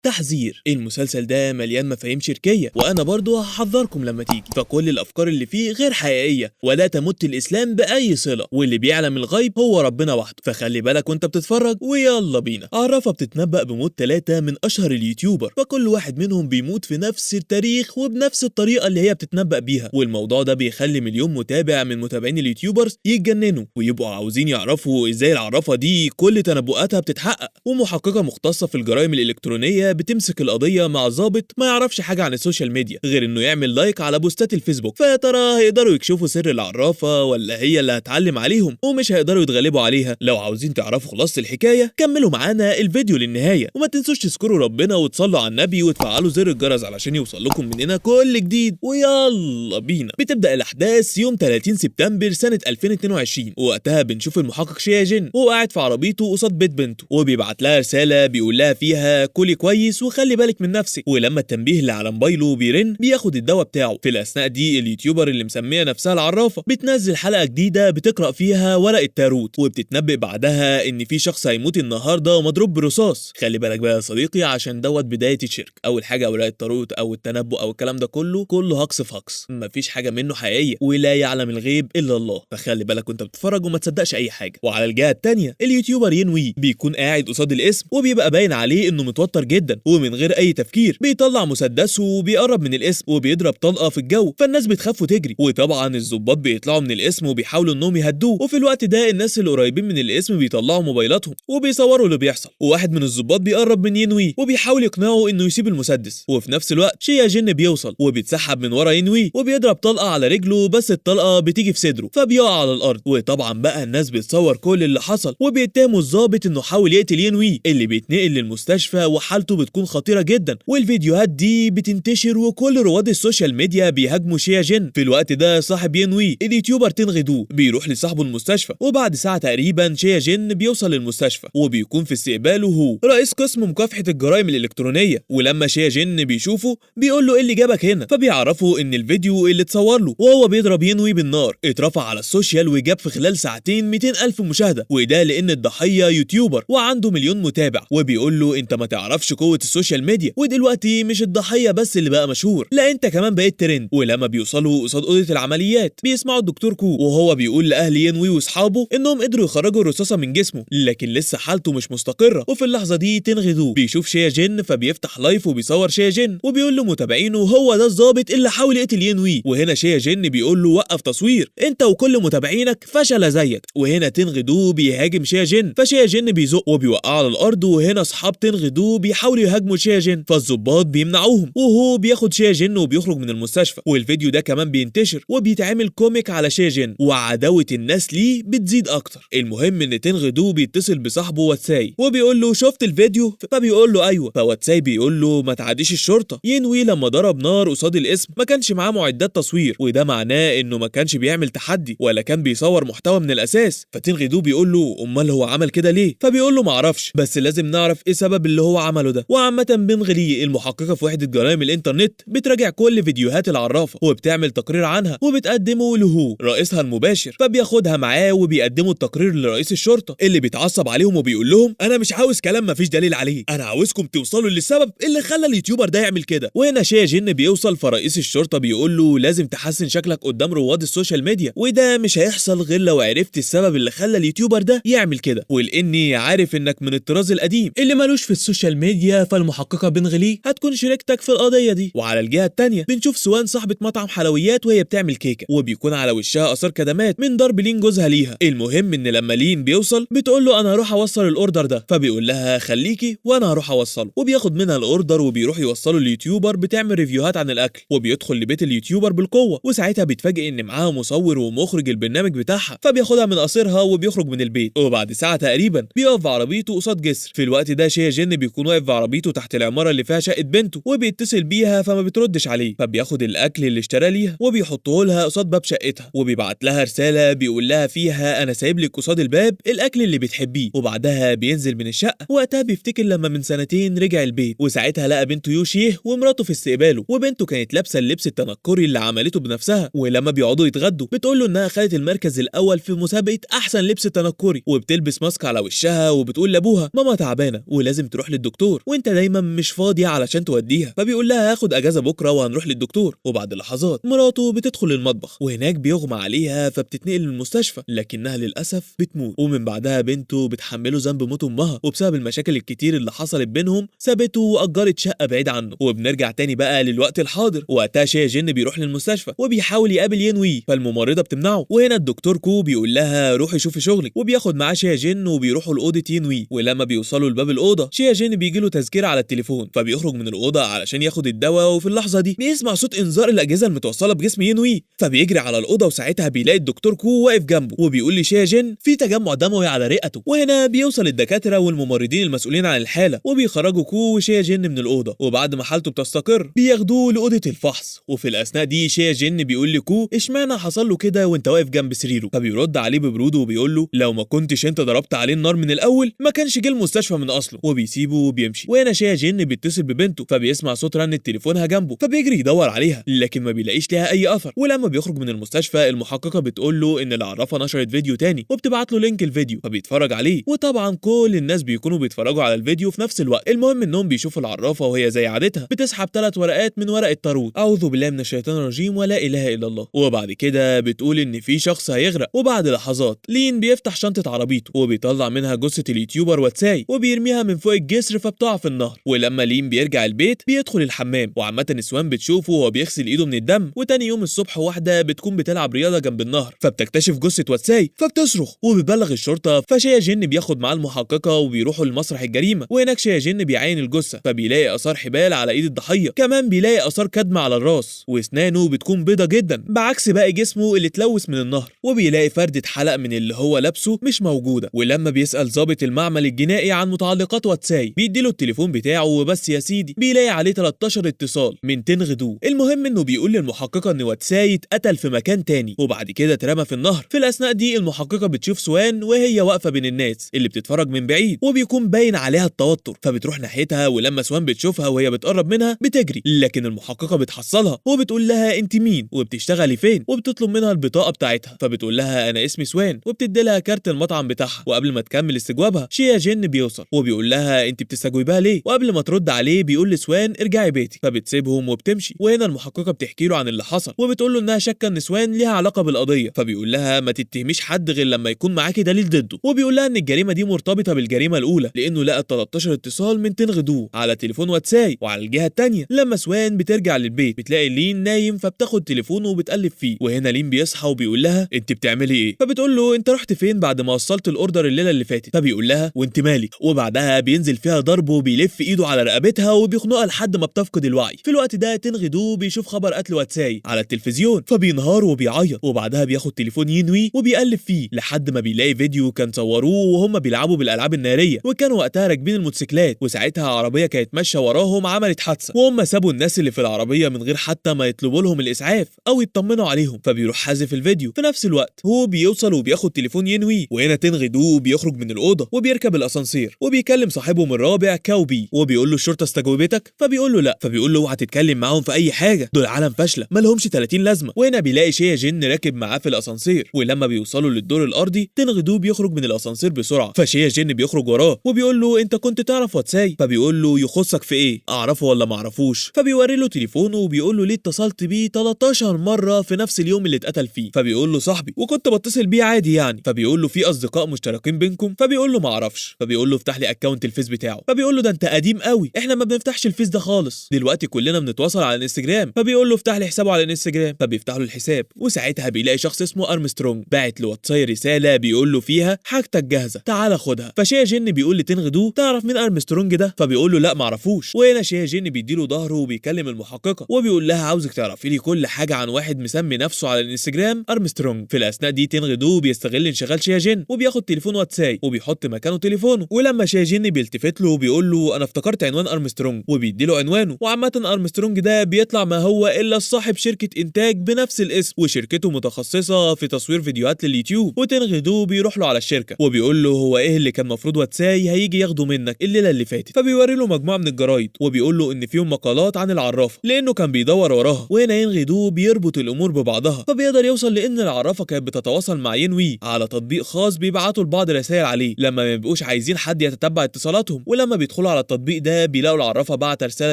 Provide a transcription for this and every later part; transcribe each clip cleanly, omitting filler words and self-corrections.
تحذير: المسلسل ده مليان مفاهيم شركية، وأنا برضو هحذركم لما تيجي، فكل الأفكار اللي فيه غير حقيقية ولا تمت الإسلام بأي صلة، واللي بيعلم الغيب هو ربنا وحده، فخلي بالك وأنت بتتفرج. ويلا بينا. عرفة بتتنبأ بموت 3 من أشهر اليوتيوبر، فكل واحد منهم بيموت في نفس التاريخ وبنفس الطريقة اللي هي بتتنبأ بيها، والموضوع ده بيخلي مليون متابع من متابعين اليوتيوبرز يتجننوا ويبقوا عاوزين يعرفوا إزاي العرافة دي كل تنبؤاتها بتتحقق. ومحققة مختصة في الجرائم الإلكترونية بتمسك القضية مع ضابط ما يعرفش حاجة عن السوشيال ميديا غير انه يعمل لايك على بوستات الفيسبوك، فيا ترى هيقدروا يكشفوا سر العرافة ولا هي اللي هتعلم عليهم ومش هيقدروا يتغلبوا عليها؟ لو عاوزين تعرفوا خلاصة الحكاية كملوا معانا الفيديو للنهاية، وما تنسوش تذكروا ربنا وتصلوا على النبي وتفعلوا زر الجرس علشان يوصل لكم مننا كل جديد. ويلا بينا. بتبدأ الأحداث يوم 30 سبتمبر سنة 2022، ووقتها بنشوف المحقق شيا جين وهو قاعد في عربيته قصاد بيت بنته، وبيبعت لها رسالة بيقول لها فيها كلي كويس وخلي بالك من نفسك. ولما التنبيه اللي على موبايله بيرن بياخد الدواء بتاعه. في الاثناء دي اليوتيوبر اللي مسميه نفسها العرافه بتنزل حلقه جديده بتقرا فيها ورق التاروت، وبتتنبئ بعدها ان في شخص هيموت النهارده مضروب برصاص. خلي بالك بقى يا صديقي عشان دوت بدايه الشرك. اول حاجه اوراق التاروت او التنبؤ او الكلام ده كله هجص في هجص، مفيش حاجه منه حقيقيه ولا يعلم الغيب الا الله، فخلي بالك وانت بتتفرج وما تصدقش اي حاجه. وعلى الجهه الثانيه اليوتيوبر ينوي بيكون قاعد قصاد الاسم وبيبقى باين عليه انه متوتر جدا، ومن غير اي تفكير بيطلع مسدسه وبيقرب من الاسم وبيضرب طلقه في الجو، فالناس بتخاف وتجري. وطبعا الضباط بيطلعوا من الاسم وبيحاولوا انهم يهدوه، وفي الوقت ده الناس اللي قريبين من الاسم بيطلعوا موبايلاتهم وبيصوروا اللي بيحصل. وواحد من الضباط بيقرب من ينوي وبيحاول يقنعه انه يسيب المسدس، وفي نفس الوقت شيا جن بيوصل وبيتسحب من ورا ينوي وبيضرب طلقه على رجله، بس الطلقه بتيجي في صدره فبيقع على الارض. وطبعا بقى الناس بتصور كل اللي حصل وبيتهموا الضابط انه حاول يقتل ينوي اللي بيتنقل للمستشفى وحالته بتكون خطيره جدا. والفيديوهات دي بتنتشر وكل رواد السوشيال ميديا بيهاجموا شيا جن. في الوقت ده صاحب ينوي اليوتيوبر تنغ دو بيروح لصاحبه المستشفى، وبعد ساعه تقريبا شيا جن بيوصل للمستشفى وبيكون في استقباله هو رئيس قسم مكافحه الجرائم الالكترونيه. ولما شيا جن بيشوفه بيقول له ايه اللي جابك هنا، فبيعرفوا ان الفيديو اللي اتصور له وهو بيضرب ينوي بالنار اترفع على السوشيال وجاب في خلال ساعتين 200,000 مشاهده، وده لان الضحيه يوتيوبر وعنده مليون متابع. وبيقول له انت ما تعرفش قوه السوشيال ميديا، ودلوقتي مش الضحيه بس اللي بقى مشهور، لا انت كمان بقيت ترند. ولما بيوصلوا قصاد اوضه العمليات بيسمعوا الدكتور كو وهو بيقول لاهل ينوي واصحابه انهم قدروا يخرجوا الرصاصه من جسمه لكن لسه حالته مش مستقره. وفي اللحظه دي تنغدو بيشوف شيا جن فبيفتح لايف وبيصور شيا جن وبيقول له متابعينه هو ده الضابط اللي حاول يقتل ينوي. وهنا شيا جن بيقول له وقف تصوير انت وكل متابعينك فشل زيك. وهنا تنغدو بيهاجم شيا جن فشيا جن بيزق وبيوقعه على الارض، وهنا اصحاب تنغدو بيحاولوا يهاجموا شيا جن فالظباط بيمنعوهم، وهو بياخد شيا جن وبيخرج من المستشفى. والفيديو ده كمان بينتشر وبيتعمل كوميك على شيا جن وعداوه الناس ليه بتزيد اكتر. المهم ان تنغدو بيتصل بصاحبه واتساي وبيقول له شفت الفيديو، فبيقول له ايوه، فواتساي بيقول له ما تعديش الشرطه. ينوي لما ضرب نار قصاد الاسم ما كانش معاه معدات تصوير، وده معناه انه ما كانش بيعمل تحدي ولا كان بيصور محتوى من الاساس. فتنغدو بيقول له امال هو عمل كده ليه، فبيقول له معرفش بس لازم نعرف ايه سبب اللي هو عمله ده. وعامه بنغلي المحققه في وحده جرائم الانترنت بتراجع كل فيديوهات العرافه وبتعمل تقرير عنها وبتقدمه له رئيسها المباشر، فبياخدها معاه وبيقدموا التقرير لرئيس الشرطه اللي بيتعصب عليهم وبيقول لهم انا مش عاوز كلام مفيش دليل عليه، انا عاوزكم توصلوا للسبب اللي خلى اليوتيوبر ده يعمل كده. وهنا شيا جن بيوصل فرئيس الشرطه بيقول له لازم تحسن شكلك قدام رواد السوشيال ميديا، وده مش هيحصل غير لو عرفت السبب اللي خلى اليوتيوبر ده يعمل كده. ولاني عارف انك من الطراز القديم اللي مالوش في السوشيال ميديا فالمحققه بنغلي هتكون شريكتك في القضيه دي. وعلى الجهه الثانيه بنشوف سوان صاحبه مطعم حلويات وهي بتعمل كيكه وبيكون على وشها اثار كدمات من ضرب لين جوزها ليها. المهم ان لما لين بيوصل بتقول له انا هروح اوصل الاوردر ده، فبيقول لها خليكي وانا هروح اوصله، وبياخد منها الاوردر وبيروح يوصله لليوتيوبر بتعمل ريفيوهات عن الاكل، وبيدخل لبيت اليوتيوبر بالقوه. وساعتها بيتفاجئ ان معاها مصور ومخرج البرنامج بتاعها، فبياخدها من قصرها وبيخرج من البيت. وبعد ساعه تقريبا بيقف بعربيته قصاد جسر. في الوقت ده شيا جن بيكون واقف بعربيته تحت العماره اللي فيها شقه بنته وبيتصل بيها فما بتردش عليه، فبياخد الاكل اللي اشتراه ليها وبيحطه لها قصاد باب شقتها وبيبعت لها رساله بيقول لها فيها انا سايب لك قصاد الباب الاكل اللي بتحبيه. وبعدها بينزل من الشقه. وقتها بيفتكر لما من سنتين رجع البيت وساعتها لقى بنته يوشيه ومراته في استقباله، وبنته كانت لابسه اللبس التنكري اللي عملته بنفسها. ولما بيقعدوا يتغدوا بتقول له انها خدت المركز الاول في مسابقه احسن لبس تنكري، وبتلبس ماسك على وشها وبتقول لابوها ماما تعبانه ولازم تروح للدكتور. وانت دايما مش فاضي علشان توديها. فبيقول لها هاخد اجازه بكره وهنروح للدكتور. وبعد لحظات مراته بتدخل المطبخ وهناك بيغمى عليها فبتتنقل للمستشفى، لكنها للاسف بتموت. ومن بعدها بنته بتحمله ذنب موت امها، وبسبب المشاكل الكتير اللي حصلت بينهم سابته واجرت شقه بعيد عنه. وبنرجع تاني بقى للوقت الحاضر، وقتها شيا جن بيروح للمستشفى وبيحاول يقابل ينوي، فالممرضه بتمنعه. وهنا الدكتور كو بيقول لها روحي شوفي شغلك، وبياخد معاه شيا جن وبيروحوا لاوضه ينوي. ولما بيوصلوا لباب الاوضه شيا جن بيجي له تذكره على التليفون، فبيخرج من الاوضه علشان ياخد الدواء. وفي اللحظه دي بيسمع صوت انذار الاجهزه المتوصله بجسم ينوي، فبيجري على الاوضه وساعتها بيلاقي الدكتور كو واقف جنبه وبيقول لشيا جن في تجمع دموي على رئته. وهنا بيوصل الدكاتره والممرضين المسؤولين عن الحاله وبيخرجوا كو وشيا جن من الاوضه، وبعد ما حالته بتستقر بياخدوه لاوضه الفحص. وفي الاثناء دي شيا جن بيقول لكو اشمعنى حصل له كده وانت واقف جنب سريره، فبيرد عليه ببرود وبيقول له لو ما كنتش انت ضربت عليه النار من الاول ما كانش جه المستشفى من اصله، وبيسيبه وبيمشي. وهنا شيا جن بيتصل ببنته فبيسمع صوت رن تليفونها جنبه، فبيجري يدور عليها لكن ما بيلاقيش ليها اي اثر. ولما بيخرج من المستشفى المحققه بتقول له ان العرافه نشرت فيديو تاني وبتبعت له لينك الفيديو، فبيتفرج عليه. وطبعا كل الناس بيكونوا بيتفرجوا على الفيديو في نفس الوقت. المهم انهم بيشوفوا العرافه وهي زي عادتها بتسحب 3 ورقات من ورق الطاروت، اعوذ بالله من الشيطان الرجيم ولا اله الا الله. وبعد كده بتقول ان في شخص هيغرق. وبعد لحظات لين بيفتح شنطه عربيته وبيطلع منها جثه اليوتيوبر واتساي وبيرميها من فوق الجسر فبتقع في النهر. ولما لين بيرجع البيت بيدخل الحمام، وعامه نسوان بتشوفه وهو بيغسل ايده من الدم. وتاني يوم الصبح واحده بتكون بتلعب رياضه جنب النهر فبتكتشف جثه واتساي فبتصرخ وبتبلغ الشرطه. فشيا جن بياخد معاه المحققه وبيروحوا لمسرح الجريمه، وهناك شيا جن بيعاين الجثه فبيلاقي اثار حبال على ايد الضحيه، كمان بيلاقي اثار كدمه على الراس، واسنانه بتكون بيضه جدا بعكس باقي جسمه اللي اتلوث من النهر. وبيلاقي فردة حلق من اللي هو لابسه مش موجوده. ولما بيسال ضابط المعمل الجنائي عن متعلقات واتساي بيديله التليفون بتاعه وبس يا سيدي بيلاقي عليه 13 اتصال من تنغدو. المهم انه بيقول للمحققه ان واتساي اتقتل في مكان تاني وبعد كده اترمى في النهر. في الاثناء دي المحققه بتشوف سوان وهي واقفه بين الناس اللي بتتفرج من بعيد وبيكون باين عليها التوتر، فبتروح ناحيتها. ولما سوان بتشوفها وهي بتقرب منها بتجري، لكن المحققه بتحصلها وبتقول لها انت مين وبتشتغلي فين، وبتطلب منها البطاقه بتاعتها. فبتقول لها انا اسمي سوان، وبتدي لها كارت المطعم بتاعها. وقبل ما تكمل استجوابها شيا جن بيوصل وبيقول لها انت بتستجوبها ليه، وقبل ما ترد عليه بيقول لسوان ارجعي بيتك، فبتسيبهم وبتمشي. وهنا المحققه بتحكي له عن اللي حصل وبتقول له انها شاكه ان سوان ليها علاقه بالقضيه، فبيقول لها ما تتهميش حد غير لما يكون معاكي دليل ضده. وبيقول لها ان الجريمه دي مرتبطه بالجريمه الاولى لانه لقى 13 اتصال من تنغدو على تليفون واتساي. وعلى الجهه الثانيه لما سوان بترجع للبيت بتلاقي لين نايم فبتاخد تليفونه وبتقلب فيه. وهنا لين بيصحى وبيقول لها انت بتعملي ايه، فبتقول له انت رحت فين بعد ما وصلت الاوردر الليله اللي فاتت، فبيقول لها وانت مالك. وبعدها بينزل فيها ضرب وبيلف ايده على رقبتها وبيخنقها لحد ما بتفقد الوعي. في الوقت ده تنغدو بيشوف خبر قتل واتساي على التلفزيون فبينهار وبيعيط. وبعدها بياخد تليفون ينوي وبيقلب فيه لحد ما بيلاقي فيديو كان صوروه وهم بيلعبوا بالالعاب الناريه، وكانوا وقتها راكبين الموتوسيكلات وساعتها عربيه كانت ماشيه وراهم عملت حادثه، وهم سابوا الناس اللي في العربيه من غير حتى ما يطلبوا لهم الاسعاف او يطمنوا عليهم. فبيروح حازف الفيديو. في نفس الوقت هو بيوصل وبياخد تليفون ينوي، وهنا تنغدو بيخرج من الاوضه وبيركب الاسانسير وبيكلم صاحبهم الرابع كاوبي وبيقول له الشرطه استجوبتك، فبيقول له لا، فبيقول له اوعى تتكلم معاهم في اي حاجه دول عالم فاشله ما لهمش 30 لازمه. وهنا بيلاقي شيا جن راكب معاه في الاسانسير، ولما بيوصلوا للدور الارضي تنغدو بيخرج من الاسانسير بسرعه، فشيا جن بيخرج وراه وبيقول له انت كنت تعرف واتساي، فبيقول له يخصك في ايه، اعرفه ولا ما اعرفوش، فبيوري له تليفونه وبيقول له ليه اتصلت بيه 13 مره في نفس اليوم اللي اتقتل فيه، فبيقول له صاحبي وكنت بتصل بيه عادي يعني، فبيقول له في اصدقاء مشتركين بينكم، فبيقول له ما اعرفش، فبيقول له افتح لي اكونت الفيس بتاعه، فبيقول له ده انت قديم قوي احنا ما بنفتحش الفيس ده خالص دلوقتي كلنا بنتواصل على الانستجرام، فبيقول له افتح لي حسابه على الانستجرام، فبيفتح له الحساب. وساعتها بيلاقي شخص اسمه ارمسترونج باعت لواتساي رساله بيقول له فيها حاجتك جاهزه تعالى خدها. فشيا جن بيقول لتنغدو تعرف مين ارمسترونج ده، فبيقول له لا ما اعرفوش. وهنا شيا جن بيديله ظهره وبيكلم المحققه وبيقول لها عاوزك تعرفي لي كل حاجه عن واحد مسمي نفسه على الانستجرام ارمسترونج. في الاثناء دي تنغدو بيستغل انشغال شيا جن وبياخد تليفون واتساي وبيحط مكانه تليفونه، ولما شيا جن بيلتفت له وبيقول له انا افتكرت عنوان ارمسترونج وبيديله عنوانه. وعامه ارمسترونج ده بيطلع ما هو الا صاحب شركه انتاج بنفس الاسم وشركته متخصصه في تصوير فيديوهات لليوتيوب. وتنغدو بيروح له على الشركه وبيقول له هو ايه اللي كان المفروض واتساي هيجي ياخده منك الليله اللي فاتت، فبيوري له مجموعه من الجرايد وبيقول له ان فيهم مقالات عن العرافه لانه كان بيدور وراها. وهنا ينغدو بيربط الامور ببعضها فبيقدر يوصل لان العرافه كانت بتتواصل مع ينوي على تطبيق خاص بيبعتوا لبعض رسائل عليه لما ما بيبقوش عايزين حد يتتبع اتصالاتهم. ولما بيدخلوا بيدخلوا على التطبيق ده بيلاقوا العرافه بعت رساله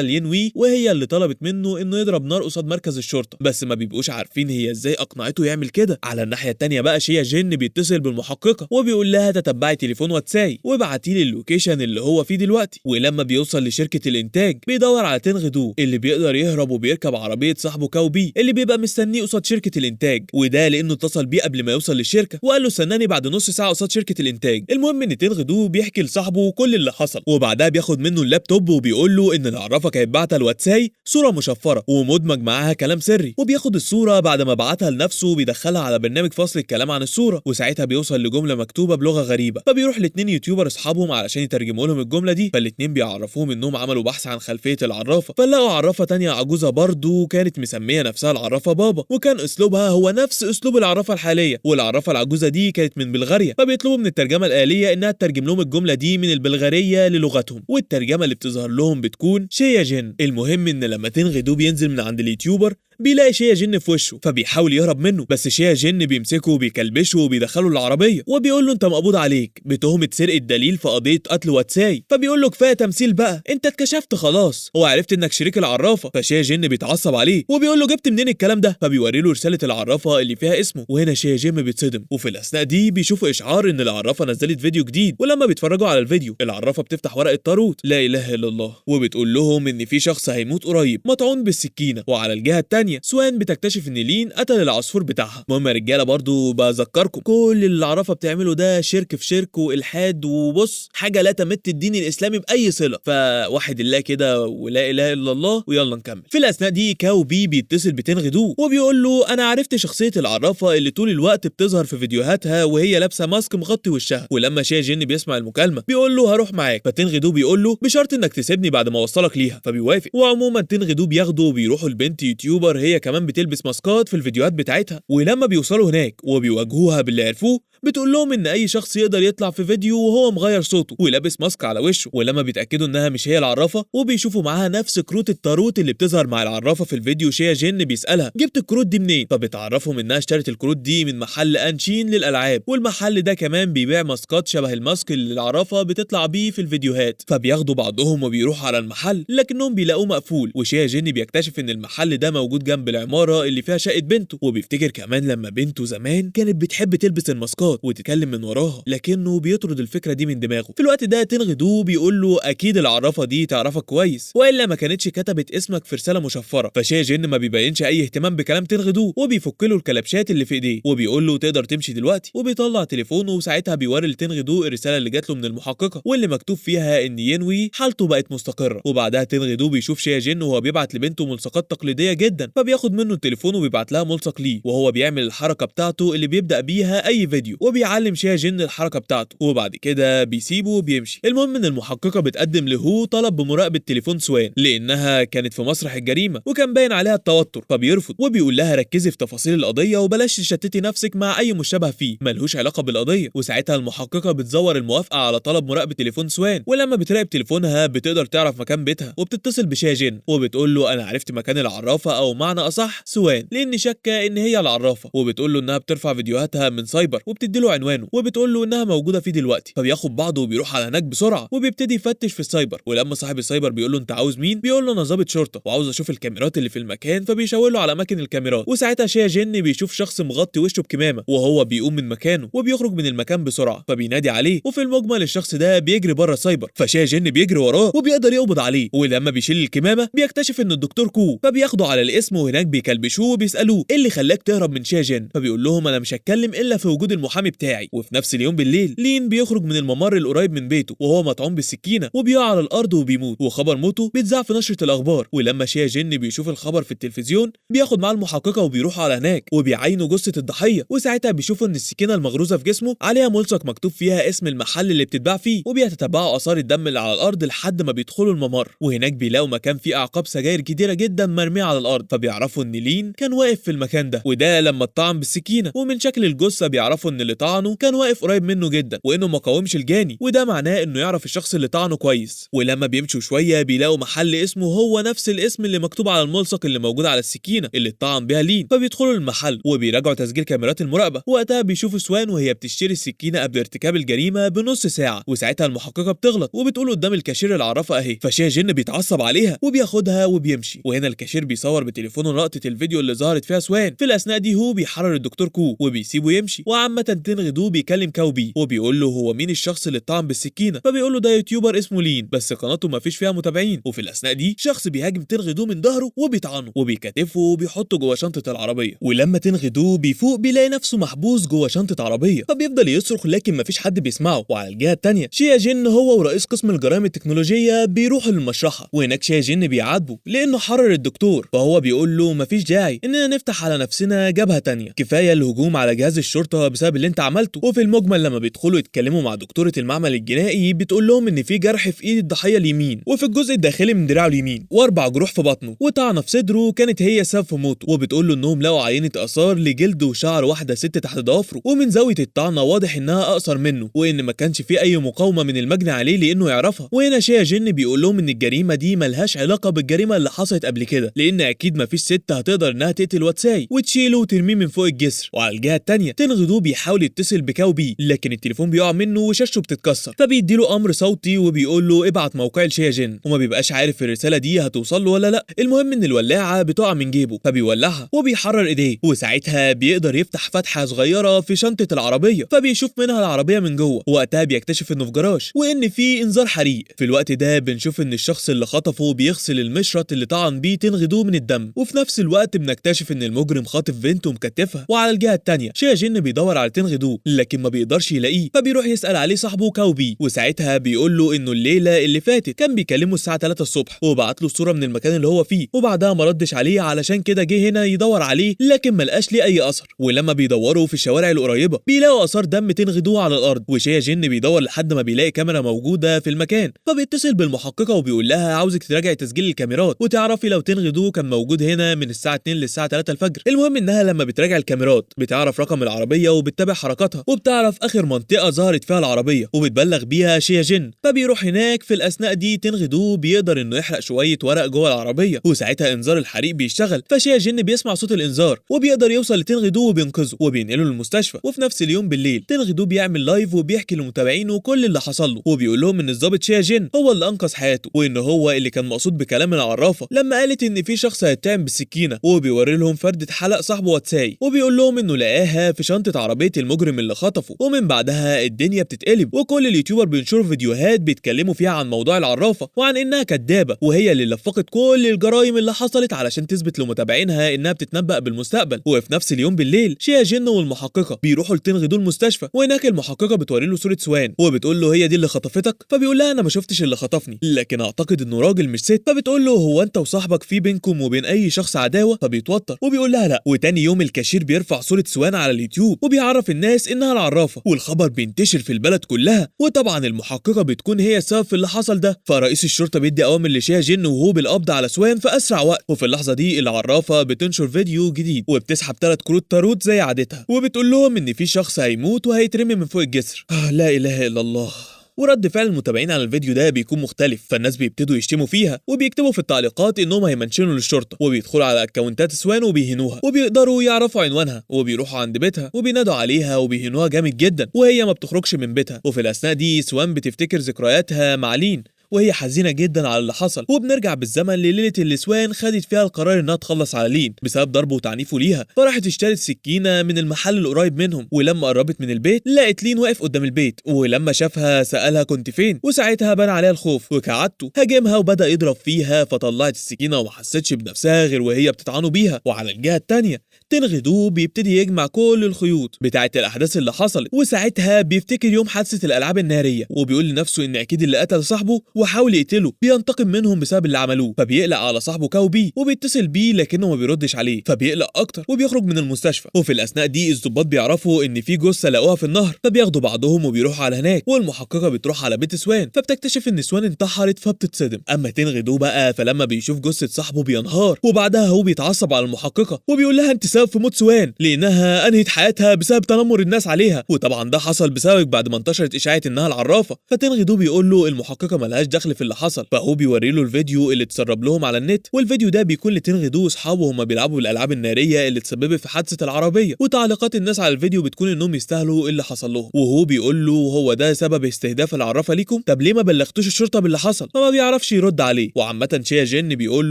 لينوي وهي اللي طلبت منه انه يضرب نار قصاد مركز الشرطه، بس ما بيبقوش عارفين هي ازاي اقنعته يعمل كده. على الناحيه التانيه بقى شيا جن بيتصل بالمحققه وبيقول لها تتبعي تليفون واتساي وابعتي لي اللوكيشن اللي هو فيه دلوقتي. ولما بيوصل لشركه الانتاج بيدور على تنغدو اللي بيقدر يهرب وبيركب عربيه صاحبه كاوبي اللي بيبقى مستنيه قصاد شركه الانتاج، وده لانه اتصل بيه قبل ما يوصل للشركه وقال له استناني بعد نص ساعه قصاد شركه الانتاج. المهم ان تنغدو بيحكي لصاحبه كل اللي حصل، وبعدها بياخد منه اللابتوب وبيقول له ان العرافه كانت باعته لواتساي صوره مشفره ومدمج معاها كلام سري، وبياخد الصوره بعد ما بعتها لنفسه بيدخلها على برنامج فصل الكلام عن الصوره، وساعتها بيوصل لجمله مكتوبه بلغه غريبه، فبيروح لاتنين يوتيوبر اصحابهم علشان يترجموا لهم الجمله دي. فالاتنين بيعرفوهم انهم عملوا بحث عن خلفيه العرافه، فلقوا عرافه تانية عجوزه برضه كانت مسميه نفسها العرافه بابا، وكان اسلوبها هو نفس اسلوب العرافه الحاليه، والعرافه العجوزه دي كانت من بلغاريا، فبيطلبوا من الترجمه الآلية انها تترجم لهم الجمله دي من البلغاريه للغتهم، والترجمه اللي بتظهر لهم بتكون شيا جن. المهم ان لما تنغدو بينزل من عند اليوتيوبر بيلاقي شيا جن في وشه، فبيحاول يهرب منه، بس شيا جن بيمسكه وبيكلبشه وبيدخله العربيه وبيقول له انت مقبوض عليك بتهمه سرقه دليل في قضيه قتل واتساي. فبيقول له كفايه تمثيل بقى، انت اتكشفت خلاص وعرفت انك شريك العرافه. فشيا جن بيتعصب عليه وبيقول له جبت منين الكلام ده، فبيوري له رساله العرافه اللي فيها اسمه، وهنا شيا جن بيتصدم. وفي الاثناء دي بيشوفوا اشعار ان العرافه نزلت فيديو جديد، ولما بيتفرجوا على الفيديو العرافه بتفتح ورقه طاروت لا اله الا الله وبتقول لهم ان في شخص هيموت قريب مطعون بالسكينه، وعلى الجهه الثانيه سوان بتكتشف ان لين قتل العصفور بتاعها. المهم يا رجاله برضو بذكركم كل اللي العرافه بتعمله ده شرك في شرك والحاد، وبص حاجه لا تمت الدين الاسلامي باي صله، فوحد الله كده ولا اله الا الله ويلا نكمل. في الاثناء دي كاوبي بيتصل بتنغدو وبيقول له انا عرفت شخصيه العرافه اللي طول الوقت بتظهر في فيديوهاتها وهي لابسه ماسك مغطي وشها. ولما شيا جن بيسمع المكالمه بيقول له هروح معاك، فتنغدو بيقول له بشرط انك تسيبني بعد ما اوصلك ليها، فبيوافق. وعموما تنغدو بياخده وبيروحوا لبنت يوتيوبر هي كمان بتلبس ماسكات في الفيديوهات بتاعتها، ولما بيوصلوا هناك وبيواجهوها باللي عرفوه بتقول لهم ان اي شخص يقدر يطلع في فيديو وهو مغير صوته ولابس ماسك على وشه. ولما بيتاكدوا انها مش هي العرافه وبيشوفوا معاها نفس كروت الطاروت اللي بتظهر مع العرافه في الفيديو، شيا جن بيسالها جبت الكروت دي منين، فبتعرفهم انها اشترت الكروت دي من محل انشين للالعاب، والمحل ده كمان بيبيع ماسكات شبه الماسك اللي العرافه بتطلع بيه في الفيديوهات. فبياخدوا بعضهم وبيروحوا على المحل لكنهم بيلاقوه مقفول، وشيا جن بيكتشف ان المحل ده موجود جنب العماره اللي فيها شقه بنته، وبيفتكر كمان لما بنته زمان كانت بتحب تلبس الماسكات وتتكلم من وراها، لكنه بيطرد الفكره دي من دماغه. في الوقت ده تنغدو بيقول له اكيد العرافه دي تعرفك كويس والا ما كانتش كتبت اسمك في رساله مشفره. فشيا جن ما بيبينش اي اهتمام بكلام تنغدو وبيفك له الكلبشات اللي في ايديه وبيقول له تقدر تمشي دلوقتي، وبيطلع تليفونه وساعتها بيوري لتنغدو الرساله اللي جات له من المحققه واللي مكتوب فيها ان ينوي حالته بقت مستقره. وبعدها تنغدو بيشوف شيا جن وهو بيبعت لبنته ملصقات تقليديه جدا، فبياخد منه التليفون وبيبعت لها ملصق ليه وهو بيعمل الحركه بتاعته اللي بيبدا بيها اي فيديو، وبيعلم شيا جن الحركه بتاعته وبعد كده بيسيبه وبيمشي. المهم ان المحققه بتقدم له طلب بمراقبه تليفون سوان لانها كانت في مسرح الجريمه وكان باين عليها التوتر، فبيرفض وبيقول لها ركزي في تفاصيل القضيه وبلاش تشتتي نفسك مع اي مشتبه فيه ملهوش علاقه بالقضيه. وساعتها المحققه بتزور الموافقه على طلب مراقبه تليفون سوان، ولما بتراقب تليفونها بتقدر تعرف مكان بيتها وبتتصل بشيا جن وبتقول له انا عرفت مكان العرافه او معنى اصح سوان لاني شاكه ان هي العرافه، وبتقول له انها بترفع فيديوهاتها من سايبر وبتدي له عنوانه وبتقول له انها موجوده فيه دلوقتي. فبياخد بعضه وبيروح على هناك بسرعه وبيبتدي يفتش في السايبر، ولما صاحب السايبر بيقول له انت عاوز مين بيقول له انا ضابط شرطه وعاوز اشوف الكاميرات اللي في المكان، فبيشاور له على اماكن الكاميرات. وساعتها شيا جن بيشوف شخص مغطي وشه بكمامه وهو بيقوم من مكانه وبيخرج من المكان بسرعه، فبينادي عليه وفي المجمل الشخص ده بيجري بره السايبر، فشيا جن بيجري وراه وبيقدر يقبض عليه. ولما بيشيل الكمامه بيكتشف ان الدكتور كو، فبياخده على الاسم وهناك بيكلبشوه وبيسالوه ايه اللي خلاك تهرب من شيا جن، فبيقول لهم انا مش هتكلم الا في وجود المحامي بتاعي. وفي نفس اليوم بالليل لين بيخرج من الممر القريب من بيته وهو مطعون بالسكينه وبيقع على الارض وبيموت، وخبر موته بيتذاع في نشره الاخبار. ولما شيا جن بيشوف الخبر في التلفزيون بياخد معاه المحققه وبيروحوا على هناك وبيعاينوا جثه الضحيه، وساعتها بيشوفوا ان السكينه المغروزه في جسمه عليها ملصق مكتوب فيها اسم المحل اللي بتتباع فيه، وبيتتبعوا اثار الدم اللي على الارض لحد ما بيدخلوا الممر، وهناك بيلاقوا مكان فيه اعقاب سجاير كتيره جدا مرميه على الارض، فبيعرفوا ان لين كان واقف في المكان ده وده لما اتطعن بالسكينه. ومن شكل الجثه بيعرفوا ان اللي طعنه كان واقف قريب منه جدا وانه ما قاومش الجاني، وده معناه انه يعرف الشخص اللي طعنه كويس. ولما بيمشوا شويه بيلاقوا محل اسمه هو نفس الاسم اللي مكتوب على الملصق اللي موجود على السكينه اللي اتطعن بيها لين، فبيدخلوا المحل وبيراجعوا تسجيل كاميرات المراقبه. وقتها بيشوفوا سوان وهي بتشتري السكينه قبل ارتكاب الجريمه بنص ساعه، وساعتها المحققه بتغلط وبتقول قدام الكاشير العرافه اهي، فشيا جن بيتعصب عليها وبياخدها وبيمشي. وهنا الكاشير بيصور بتليفونه لقطه الفيديو اللي ظهرت فيها سوان. في الاثناء دي هو بيحرر الدكتور كو وبيسيبه يمشي، وعامه تنغ دو بيكلم كاوبي وبيقول له هو مين الشخص اللي اتطعن بالسكينه، فبيقول له ده يوتيوبر اسمه لين بس قناته ما فيش فيها متابعين. وفي الاثناء دي شخص بيهاجم تنغ دو من ظهره وبيطعنه وبيكتفه وبيحطه جوه شنطه العربيه. ولما تنغ دو بيفوق بيلاقي نفسه محبوس جوه شنطه عربيه، فبيفضل يصرخ لكن ما فيش حد بيسمعه. وعلى الجهه الثانيه شيا جن هو ورئيس قسم الجرائم التكنولوجيه بيروحوا للمشرحه، وهناك شيا جن بيعاتبه لانه حرر الدكتور، فهو بيقول له مفيش داعي اننا نفتح على نفسنا جبهه تانية، كفايه الهجوم على جهاز الشرطه بسبب اللي انت عملته. وفي المجمل لما بيدخلوا يتكلموا مع دكتوره المعمل الجنائي بتقول لهم ان في جرح في ايد الضحيه اليمين وفي الجزء الداخلي من دراعه اليمين و4 جروح في بطنه وطعنه في صدره كانت هي السبب في موته. وبتقول له انهم لقوا عينه اثار لجلد وشعر واحده ست تحت ضوافره، ومن زاويه الطعنه واضح انها اقصر منه وان ما كانش في اي مقاومه من المجني عليه لانه يعرفها. وهنا شيا جن بيقول لهم ان الجريمه دي ملهاش علاقه بالجريمه اللي حصلت قبل كده، لان اكيد ما فيش ست هتقدر انها تقتل واتساي وتشيله وترميه من فوق الجسر. وعلى الجهه الثانيه تنغ دو بيحاول يتصل بكاوبي لكن التليفون بيقع منه وشاشته بتتكسر، فبيديله امر صوتي وبيقول له ابعت موقع لشيا جن، وما بيبقاش عارف الرساله دي هتوصل له ولا لا. المهم ان الولاعه بتقع من جيبه فبيولعها وبيحرر ايديه، وساعتها بيقدر يفتح فتحه صغيره في شنطه العربيه فبيشوف منها العربيه من جوه. وقتها بيكتشف انه في جراج وان في انذار حريق. في الوقت ده بنشوف ان الشخص اللي خطفه بيغسل المشرط اللي طعن بيه تنغ دو من الدم، وفي نفس الوقت بنكتشف ان المجرم خاطف بنت ومكتفها. وعلى الجهه الثانيه شيا جن بيدور على تنغ دو لكن ما بيقدرش يلاقيه، فبيروح يسال عليه صاحبه كاوبي، وساعتها بيقول له انه الليله اللي فاتت كان بيكلمه الساعه 3 الصبح وبعت له صوره من المكان اللي هو فيه، وبعدها ما ردش عليه علشان كده جه هنا يدور عليه لكن ما لقاش ليه اي اثر. ولما بيدوروا في الشوارع القريبه بيلاقوا اثار دم تنغ دو على الارض، وشيا جن بيدور لحد ما بيلاقي كاميرا موجوده في المكان، فبيتصل بالمحققه وبيقول لها عاوزك تراجعي تسجيل الكاميرات وتعرفي لو تنغ دو كان موجود هنا من الساعه 2 للساعه 3 الفجر. المهم انها لما بتراجع الكاميرات بتعرف رقم العربيه وبتتابع حركاتها وبتعرف اخر منطقه ظهرت فيها العربيه وبتبلغ بيها شيا جن، فبيروح هناك. في الاثناء دي تنغ دو بيقدر انه يحرق شويه ورق جوه العربيه، وساعتها انذار الحريق بيشتغل، فشيا جن بيسمع صوت الانذار وبيقدر يوصل لتنغ دو وبينقذه وبينقله للمستشفى. وفي نفس اليوم بالليل تنغ دو بيعمل لايف وبيحكي لمتابعينه كل اللي حصل له، وبيقول لهم ان الضابط شيا جن هو اللي انقذ حياته وان هو اللي كان مقصود بكلام العرافه لما قالت ان في شخص هيتهم بالسكينه، وبيوري لهم فردة حلق صاحبه واتساي وبيقول لهم انه لقاها في شنطه عربيه المجرم اللي خطفه. ومن بعدها الدنيا بتتقلب وكل اليوتيوبر بينشروا فيديوهات بيتكلموا فيها عن موضوع العرافه وعن انها كدابه وهي اللي لفقت كل الجرائم اللي حصلت علشان تثبت لمتابعينها انها بتتنبأ بالمستقبل. وفي نفس اليوم بالليل شيا جن والمحققه بيروحوا لتنغ دو المستشفى، وهناك المحققه بتوري له صوره سوان وبتقول له هي دي اللي خطفتك، فبيقول لها انا ما شفتش اللي خطفني لكن اعتقد انه راجل مش ست، فبتقول له هو انت وصاحبك في بينكم وبين اي شخص عداوه، فبيتوتر وبيقول لها لا. وتاني يوم الكاشير بيرفع صوره سوان على اليوتيوب وبيعرف الناس انها العرافه، والخبر بينتشر في البلد كلها، وطبعا المحققه بتكون هي السبب في اللي حصل ده. فرئيس الشرطه بيدي اوامر لشيا جن وهو بالقبض على سوان في اسرع وقت. وفي اللحظه دي العرافه بتنشر فيديو جديد وبتسحب 3 كروت طاروت زي عادتها وبتقول لهم ان في شخص هيموت وهيترمي من فوق الجسر. لا اله الا الله. ورد فعل المتابعين على الفيديو ده بيكون مختلف، فالناس بيبتدوا يشتموا فيها وبيكتبوا في التعليقات انهم هيمنشنوا للشرطه، وبيدخلوا على اكونتات سوان وبيهنوها وبيقدروا يعرفوا عنوانها وبيروحوا عند بيتها وبينادوا عليها وبيهنوها جامد جدا وهي ما بتخرجش من بيتها. وفي الاثناء دي سوان بتفتكر ذكرياتها مع لين وهي حزينه جدا على اللي حصل، وبنرجع بالزمن لليله اللي سوان خدت فيها القرار انها تخلص على لين بسبب ضربه وتعنيفه ليها، فراحت اشترت سكينه من المحل القريب منهم، ولما قربت من البيت لقت لين واقف قدام البيت، ولما شافها سالها كنت فين، وساعتها بان عليها الخوف وكعادته هاجمها وبدا يضرب فيها، فطلعت السكينه وما حستش بنفسها غير وهي بتطعنه بيها. وعلى الجهه الثانيه تنغ دو بيبتدي يجمع كل الخيوط بتاعه الاحداث اللي حصلت، وساعتها بيفتكر يوم حادثه الالعاب الناريه وبيقول لنفسه ان اكيد اللي قتل صاحبه وحاول يقتله بينتقم منهم بسبب اللي عملوه، فبيقلق على صاحبه كاوبي وبيتصل بيه لكنه ما بيردش عليه، فبيقلق اكتر وبيخرج من المستشفى. وفي الاثناء دي الضباط بيعرفوا ان في جثه لقوها في النهر، فبياخدوا بعضهم وبيروحوا على هناك، والمحققه بتروح على بيت سوان فبتكتشف ان سوان انتحرت فبتتصدم. اما تنغ دو بقى فلما بيشوف جثه صاحبه بينهار، وبعدها هو بيتعصب على المحققه وبيقول لها انت السبب في موت سوان لانها انهت حياتها بسبب تنمر الناس عليها، وطبعا ده حصل بسبب بعد ما انتشرت اشاعه انها العرافه. فتنغ دو بيقول له المحققه ملهاش دخل في اللي حصل، فهو بيوري له الفيديو اللي اتسرب لهم على النت، والفيديو ده بيكون لتنغ دو واصحابه هما بيلعبوا بالالعاب الناريه اللي تسببت في حادثه العربيه، وتعليقات الناس على الفيديو بتكون انهم يستاهلوا اللي حصل لهم. وهو بيقول له هو ده سبب استهداف العرافه ليكم؟ طب ليه ما بلغتوش الشرطه باللي حصل؟ فما بيعرفش يرد عليه. وعامه شيا جن بيقول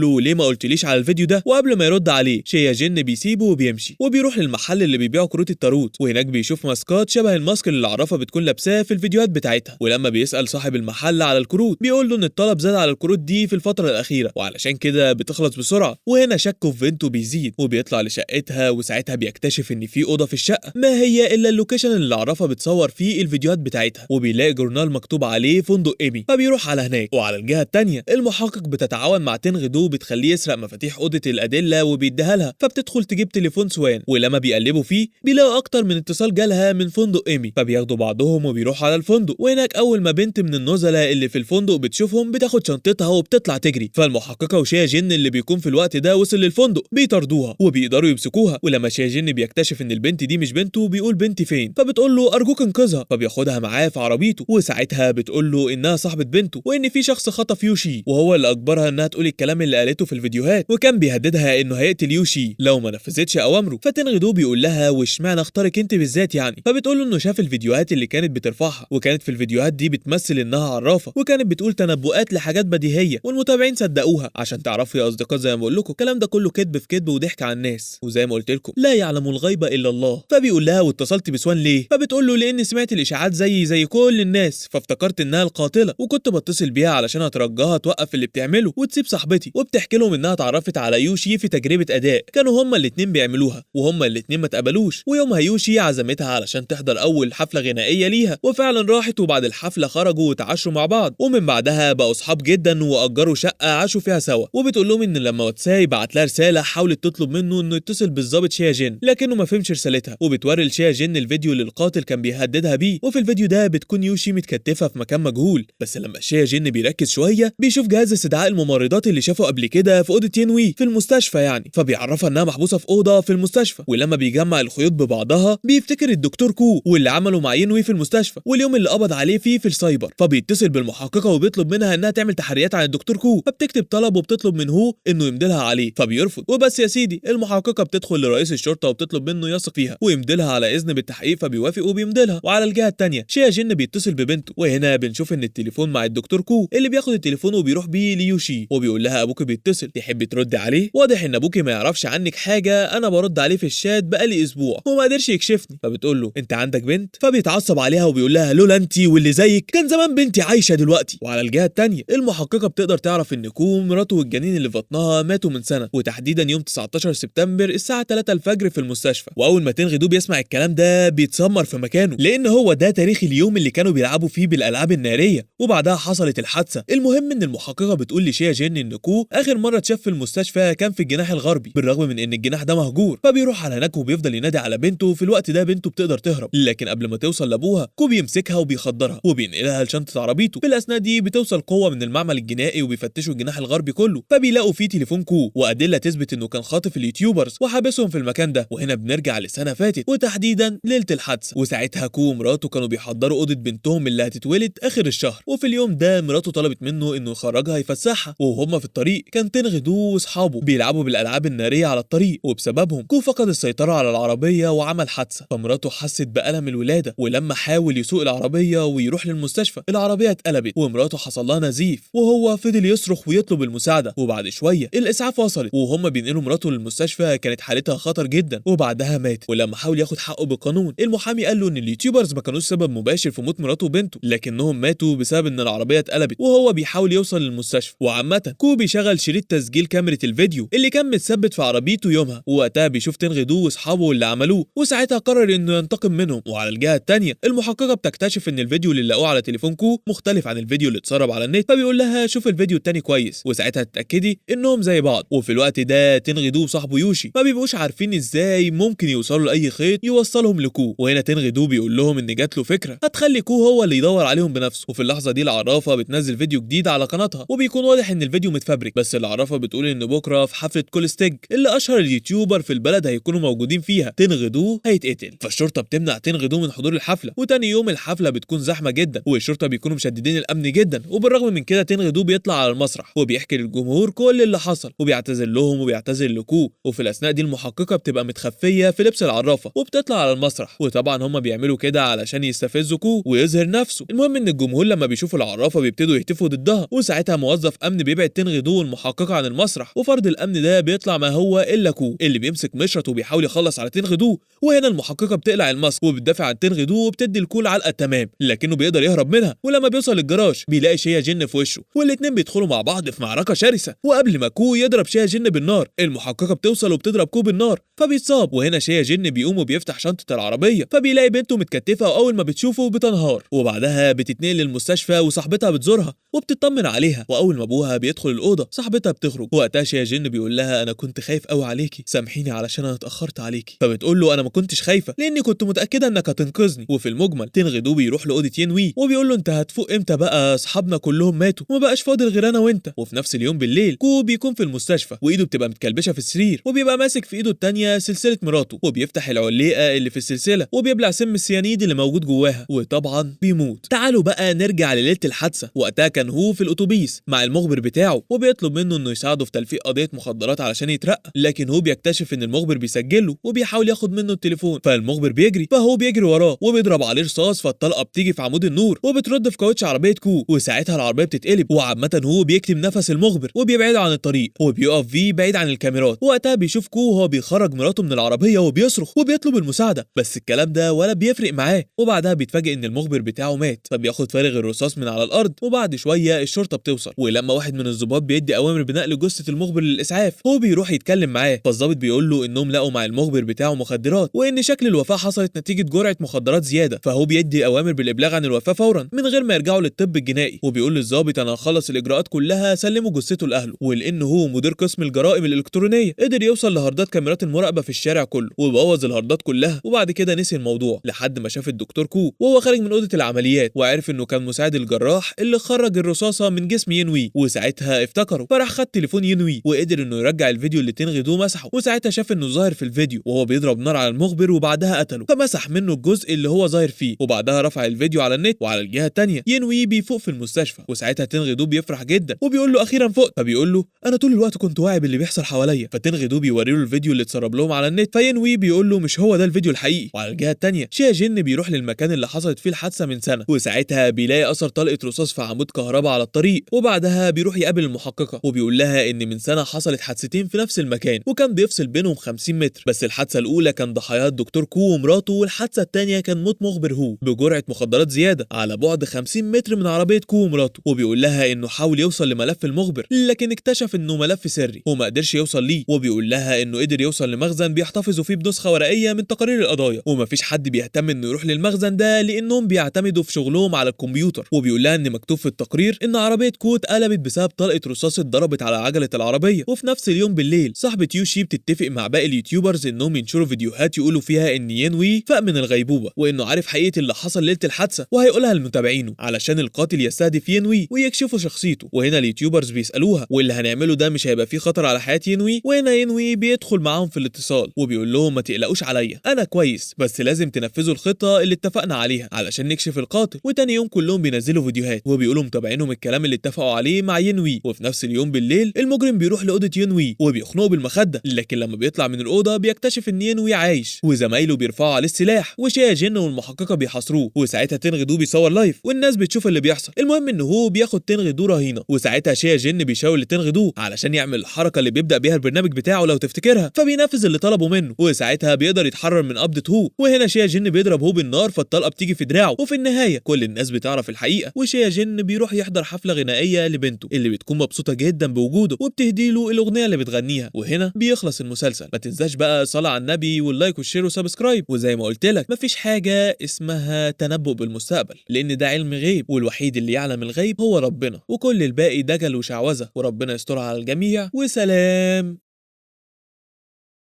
له ليه ما قلتليش على الفيديو ده؟ وقبل ما يرد عليه شيا جن بيسيبه وبيمشي وبيروح للمحل اللي بيبيعوا كروت التاروت، وهناك بيشوف ماسكات شبه الماسك اللي العرافه بتكون لابساه في الفيديوهات بتاعتها. ولما بيسال صاحب المحل على الكروت بيقول له ان الطلب زاد على الكروت دي في الفتره الاخيره وعلشان كده بتخلص بسرعه. وهنا شكه في بنته بيزيد وبيطلع لشقتها، وساعتها بيكتشف ان في اوضه في الشقه ما هي الا اللوكيشن اللي العرافه بتصور فيه الفيديوهات بتاعتها، وبيلاقي جورنال مكتوب عليه فندق ايمي، فبيروح على هناك. وعلى الجهه الثانيه المحقق بتتعاون مع تنغ دو بتخليه يسرق مفاتيح اوضه الادله وبيديها لها، فبتدخل تجيب تليفون سوان، ولما بيقلبوا فيه بيلاقوا اكتر من اتصال جالها من فندق ايمي، فبياخدوا بعضهم وبيروحوا على الفندق. وهناك اول ما بنت من النزلاء اللي في الفندق بتشوفهم بتاخد شنطتها وبتطلع تجري، فالمحققه وشيا جن اللي بيكون في الوقت ده وصل للفندق بيطاردوها وبيقدروا يمسكوها. ولما شيا جن بيكتشف ان البنت دي مش بنته بيقول بنتي فين، فبتقول له ارجوك انقذها، فبياخدها معاه في عربيته. وساعتها بتقول له انها صاحبه بنته وان في شخص خطف يوشي وهو اللي اجبرها انها تقول الكلام اللي قالته في الفيديوهات، وكان بيهددها انه هيقتل يوشي لو ما نفذتش اوامره. فتنغ دو بيقول لها واشمعنى اختارك انت بالذات يعني؟ فبتقول له انه شاف الفيديوهات اللي كانت بترفعها، وكانت في الفيديوهات دي بتمثل انها عرافه، وكانت بتقول تنبؤات لحاجات بديهيه والمتابعين صدقوها. عشان تعرفوا يا اصدقاء زي ما بقول لكم الكلام ده كله كذب في كذب وضحك على الناس، وزي ما قلت لكم لا يعلم الغيب الا الله. فبيقول لها واتصلت بسوان ليه؟ فبتقول له لاني سمعت الاشاعات زي كل الناس، فافتكرت انها القاتله وكنت بتصل بيها علشان اترجاها توقف اللي بتعمله وتسيب صاحبتي. وبتحكي لهم انها اتعرفت على يوشي في تجربه اداء كانوا هما الاتنين بيعملوها، وهما الاتنين ما اتقبلوش، ويومها يوشي عزمتها علشان تحضر اول حفله غنائيه ليها، وفعلا راحت. وبعد الحفله خرجوا وتعشوا مع بعض، ومن بعدها بقوا اصحاب جدا واجروا شقه عاشوا فيها سوا. وبتقول لهم ان لما واتساي بعت لها رساله حاولت تطلب منه انه يتصل بالظابط شيا جن لكنه ما فهمش رسالتها، وبتوري لشيا جن الفيديو اللي القاتل كان بيهددها بيه. وفي الفيديو ده بتكون يوشي متكتفه في مكان مجهول، بس لما شيا جن بيركز شويه بيشوف جهاز استدعاء الممرضات اللي شافه قبل كده في اوضه ينوي في المستشفى يعني، فبيعرفها انها محبوسه في اوضه في المستشفى. ولما بيجمع الخيوط ببعضها بيفتكر الدكتور كو واللي عمله مع ينوي في المستشفى واليوم اللي قبض عليه فيه في السايبر، فبيتصل بالمحققه وبيطلب منها انها تعمل تحريات عن الدكتور كو، فبتكتب طلب وبتطلب من هو انه يمدلها عليه، فبيرفض. وبس يا سيدي المحققه بتدخل لرئيس الشرطه وبتطلب منه يثق فيها ويمدلها على اذن بالتحقيق، فبيوافق وبيمدلها. وعلى الجهه الثانيه شيا جن بيتصل ببنته، وهنا بنشوف ان التليفون مع الدكتور كو اللي بياخد التليفون وبيروح بيه ليوشي وبيقول لها ابوكي بيتصل تحبي تردي عليه؟ واضح ان ابوكي ما يعرفش عنك حاجه، انا برد عليه في الشات بقالي اسبوع وما قدرش يكشفني. فبتقول له انت عندك بنت؟ فبيتعصب عليها وبيقول لها لولا انت واللي زيك كان زمان بنتي عايشه دلوقتي. وعلى الجهه الثانيه المحققه بتقدر تعرف ان كو مراته والجنين اللي في بطنها ماتوا من سنه، وتحديدا يوم 19 سبتمبر الساعه 3 الفجر في المستشفى. واول ما تنغ دو بيسمع الكلام ده بيتسمر في مكانه لان هو ده تاريخ اليوم اللي كانوا بيلعبوا فيه بالالعاب الناريه، وبعدها حصلت الحادثه. المهم ان المحققه بتقول لشيا جن ان كو اخر مره اتشاف في المستشفى كان في الجناح الغربي بالرغم من ان الجناح ده مهجور، فبيروح على هناك وبيفضل ينادي على بنته. في الوقت ده بنته بتقدر تهرب، لكن قبل ما توصل لابوها كو بيمسكها وبيخدرها وبينقلها لشنطه عربيته. في الاثناء دي بتوصل قوه من المعمل الجنائي وبيفتشوا الجناح الغربي كله، فبيلاقوا فيه تليفون كو وادله تثبت انه كان خاطف اليوتيوبرز وحابسهم في المكان ده. وهنا بنرجع لسنه فاتت وتحديدا ليله الحادثه، وساعتها كو ومراته كانوا بيحضروا اوضه بنتهم اللي هتتولد اخر الشهر. وفي اليوم ده مراته طلبت منه انه يخرجها يفسحها، وهم في الطريق كان تنغ دو واصحابه بيلعبوا بالالعاب الناريه على الطريق، وبسببهم كو فقد السيطره على العربيه وعمل حادثه. فمراته حست بألم الولاده، ولما حاول يسوق العربيه ويروح للمستشفى العربيه اتقلبت ومراته حصل لها نزيف، وهو فضل يصرخ ويطلب المساعده. وبعد شويه الاسعاف وصلت وهم بينقلوا مراته للمستشفى كانت حالتها خطر جدا وبعدها مات. ولما حاول ياخد حقه بالقانون المحامي قال له ان اليوتيوبرز ما كانوش سبب مباشر في موت مراته وبنته، لكنهم ماتوا بسبب ان العربيه اتقلبت وهو بيحاول يوصل للمستشفى. وعامه كو بيشغل شريط تسجيل كاميرا الفيديو اللي كان متثبت في عربيته يومها، ووقتها بيشوف تنغ دو واصحابه اللي عملوه، وساعتها قرر انه ينتقم منهم. وعلى الجهه الثانيه المحققه بتكتشف ان الفيديو اللي لقوه على تليفون كو مختلف عن الفيديو اللي اتسرب على النت، فبيقول لها شوف الفيديو الثاني كويس، وساعتها تتاكدي انهم زي بعض. وفي الوقت ده تنغ دو وصاحبه يوشي ما بيبقوش عارفين ازاي ممكن يوصلوا لاي خيط يوصلهم لكو. وهنا تنغ دو بيقول لهم ان جات له فكره هتخلي كو هو اللي يدور عليهم بنفسه. وفي اللحظه دي العرافه بتنزل فيديو جديد على قناتها، وبيكون واضح ان الفيديو متفبرك، بس العرافه بتقول ان بكره في حفله كول ستيج اللي اشهر اليوتيوبر اكبر في البلد هيكونوا موجودين فيها، تنغدو هيتقتل. فالشرطه بتمنع تنغدو من حضور الحفله، وتاني يوم الحفله بتكون زحمه جدا والشرطه بيكونوا مشددين الامن جدا، وبالرغم من كده تنغدو بيطلع على المسرح وبيحكي للجمهور كل اللي حصل وبيعتذر لهم وبيعتذر لكو. وفي الاثناء دي المحققه بتبقى متخفيه في لبس العرافه وبتطلع على المسرح، وطبعا هم بيعملوا كده علشان يستفزوا كو ويظهر نفسه. المهم ان الجمهور لما بيشوفوا العرافه بيبتدوا يهتفوا ضدها، وساعتها موظف امن بيبعد تنغدو والمحققه عن المسرح، وفرد الامن ده بيطلع ما هو الا كو اللي بيمسك مشرط وبيحاول يخلص على تنغدو. وهنا المحققه بتقلع الماسك وبتدافع عن تنغدو وبتدي الكول علقه تمام، لكنه بيقدر يهرب منها. ولما بيوصل الجراج بيلاقي شيا جن في وشه، والاتنين بيدخلوا مع بعض في معركه شرسه. وقبل ما كو يضرب شيا جن بالنار المحققه بتوصل وبتضرب كو بالنار فبيتصاب. وهنا شيا جن بيقوم وبيفتح شنطه العربيه فبيلاقي بنته متكتفه، واول ما بتشوفه بتنهار. وبعدها بتتنقل للمستشفى وصاحبتها بتزورها وبتطمن عليها. واول ما ابوها بيدخل الاوضه صاحبتها بتخرج، وقتها شيا جن بيقول لها انا كنت خايف قوي عليكي، سامحيني علشان انا اتاخرت عليكي. فبتقول له انا ما كنتش خايفه لاني كنت متاكده انك هتنقذني. وفي المجمل تنغدو بيروح لاوضه ينوي وبيقول له انت هتفوق امتى بقى؟ اصحابنا كلهم ماتوا وما بقاش فاضل غير انا وانت. وفي نفس اليوم بالليل كو بيكون في المستشفى وايده بتبقى متكلبشه في السرير، وبيبقى ماسك في ايده التانيه سلسله مراته وبيفتح العليقه اللي في السلسله وبيبلع سم السيانيد اللي موجود جواها، وطبعا بيموت. تعالوا بقى نرجع لليله الحادثه. وقتها كان هو في الاتوبيس مع المخبر بتاعه وبيطلب منه انه يساعده في تلفيق قضيه مخدرات علشان يترقى، لكن هو بيكتشف ان المخبر بيسجله وبيحاول ياخد منه التليفون. فالمخبر بيجري فهو بيجري وراه وبيضرب عليه رصاص، فالطلقه بتيجي في عمود النور وبترد في كاوتش عربيه كو، وساعتها العربيه بتتقلب. وعامه هو بيكتم نفس المخبر وبيبعده عن الطريق وبيقف فيه بعيد عن الكاميرات. وقتها بيشوف كو وهو بيخرج مراته من العربيه وبيصرخ وبيطلب المساعده، بس الكلام ده ولا بيفرق معاه. وبعدها بيتفاجئ ان المخبر بتاعه مات فبياخد فارغ الرصاص من على الارض. وبعد شويه الشرطه بتوصل، ولما واحد من الضباط بيدي اوامر بنقل جثه المخبر للاسعاف هو بيروح يتكلم معاه. فالضابط بيقول له انهم لقوا مع المخبر بتاعه مخدرات وان شكل الوفاه حصلت نتيجه جرعه مخدرات زياده، فهو بيدي اوامر بالابلاغ عن الوفاه فورا من غير ما يرجعوا للطب الجنائي. وبيقول للضابط انا هخلص الاجراءات كلها، سلموا جثته لاهله. ولانه هو مدير قسم الجرائم الالكترونيه قدر يوصل لهاردات كاميرات المراقبه في الشارع كله وبوظ الهاردات كلها. وبعد كده نسي الموضوع لحد ما شاف الدكتور كو وهو خارج من اوضه العمليات وعرف انه كان مساعد الجراح اللي خرج الرصاصه من جسم ينوي. وساعتها افتكره فراح خد تليفون ينوي وقدر انه يرجع الفيديو اللي تنغدو مسحه. وساعتها شاف انه ظاهر في الفيديو وهو بيضرب نار على المخبر وبعدها قتله، فمسح منه الجزء اللي هو ظاهر فيه. وبعدها رفع الفيديو على النت. وعلى الجهه الثانيه ينوي بيفوق في المستشفى، وساعتها تنغدو بيفرح جدا وبيقول له اخيرا فقت. فبيقول له انا طول الوقت كنت واعي باللي بيحصل حواليا. فتنغدو بيوري له الفيديو اللي اتسرب لهم على النت، فينوي بيقول له مش هو ده الفيديو الحقيقي. وعلى الجهه الثانيه شيا جن بيروح للمكان اللي حصلت فيه الحادثه من سنه، وساعتها بيلاقي اثر طلقه رصاص في عمود كهرباء على الطريق. وبعدها بيروح يقابل المحققه وبيقول لها ان من سنه حصلت حادثتين في نفس المكان وكان بيفصل بينهم 50 متر، بس الحادثه الاولى كان ضحايات دكتور كو ومراته، والحادثه الثانيه كان موت مخبر هو بجرعه مخدرات زياده على بعد 50 متر من عربيه كو ومراته. وبيقول لها انه حاول يوصل لملف المخبر لكن اكتشف انه ملف سري وما قدرش يوصل ليه. وبيقول لها انه قدر يوصل لمخزن بيحتفظوا فيه بنسخه ورقيه من تقارير القضايا، ومفيش حد بيهتم انه يروح للمخزن ده لانهم بيعتمدوا في شغلهم على الكمبيوتر. وبيقول لها ان مكتوب في التقرير ان عربيه كو اتقلبت بسبب طلقه رصاص اتضربت على عجله العربيه. وفي نفس اليوم بالليل صاحبه يوشي بتتفق مع باقي اليوتيوبرز انهم ينشروا فيديوهات يقولوا فيها ان ينوي فاق من الغيبوبه وانه عارف حقيقه اللي حصل ليله الحادثه وهيقولها لمتابعينه علشان القاتل يستهدف ينوي ويكشفوا شخصيته. وهنا اليوتيوبرز بيسالوها واللي هنعمله ده مش هيبقى فيه خطر على حياه ينوي؟ وهنا ينوي بيدخل معاهم في الاتصال وبيقول لهم ما تقلقوش عليا انا كويس، بس لازم تنفذوا الخطه اللي اتفقنا عليها علشان نكشف القاتل. وتاني يوم كلهم بينزلوا فيديوهات وبيقولوا متابعينهم الكلام اللي اتفقوا عليه مع ينوي. وفي نفس اليوم بالليل المجرم بيروح لاوضه ينوي وبيخنقه بالمخده، لكن لما بيطلع من الاوضه بيكتشف ان ينوي عايش وزمايله بيرفعوا عليه السلاح وشيا جن والمحققه بيحاصروه. وساعتها تنغدو بيصور لايف والناس بتشوف اللي بيحصل. المهم ان هو بياخد تنغدو رهينه، وساعتها شيا جن بيشاور لتنغدو علشان يعمل الحركه اللي بيبدا بيها البرنامج بتاعه لو تفتكرها، فبينفذ اللي طلبه منه وساعتها بيقدر يتحرر من قبضه هو. وهنا شيا جن بيضرب هو بالنار فالطلقه بتيجي في دراعه. وفي النهايه كل الناس بتعرف الحقيقه وشيا جن بيروح يحضر حفله غنائيه لبنته اللي بتكون مبسوطه جدا بوجوده وبتهدي له الاغنيه اللي بتغنيها. وهنا بيخلص المسلسل. ما تنساش بقى صلاه على النبي واللايك والشير وسبسكرايب. وزي ما قلت لك مفيش حاجه اسمها تنبؤ بالمستقبل لان ده علم غيب، والوحيد اللي يعلم الغيب هو ربنا، وكل الباقي دجل وشعوذه. وربنا يستر على الجميع وسلام.